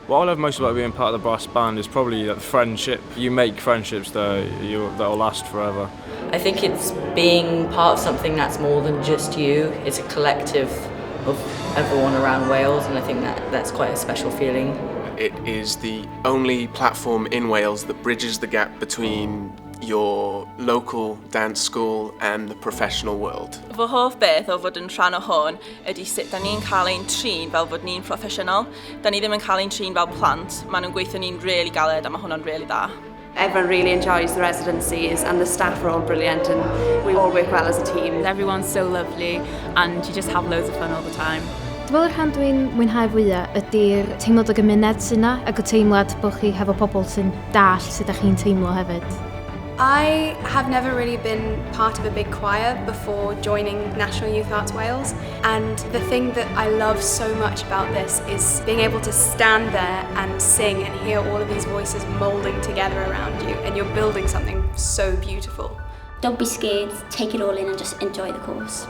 What I love most about being part of the brass band is probably the friendship. You make friendships that'll last forever. I think it's being part of something that's more than just you. It's a collective of everyone around Wales, and I think that's quite a special feeling. It is the only platform in Wales that bridges the gap between your local dance school and the professional world. Fy hoff beth o fod yn rhan o hwn ydy sut da ni'n cael ein trin fel fod ni'n proffesiynol. Da ni ddim yn cael ein trin fel plant. Maen nhw'n gweithio ni'n really galed a mae hwnna'n really dda. Everyone really enjoys the residencies and the staff are all brilliant and we all work well as a team. Everyone's so lovely and you just have loads of fun all the time. Dwi'n meddwl yr rhan dwi'n mwynhau fwyaf ydy'r teimlad o gymuned sy'n yna ac y teimlad bod chi hefo pobl sy'n dall sut ydych chi'n teimlo hefyd. I have never really been part of a big choir before joining National Youth Arts Wales, and the thing that I love so much about this is being able to stand there and sing and hear all of these voices moulding together around you, and you're building something so beautiful. Don't be scared, take it all in and just enjoy the course.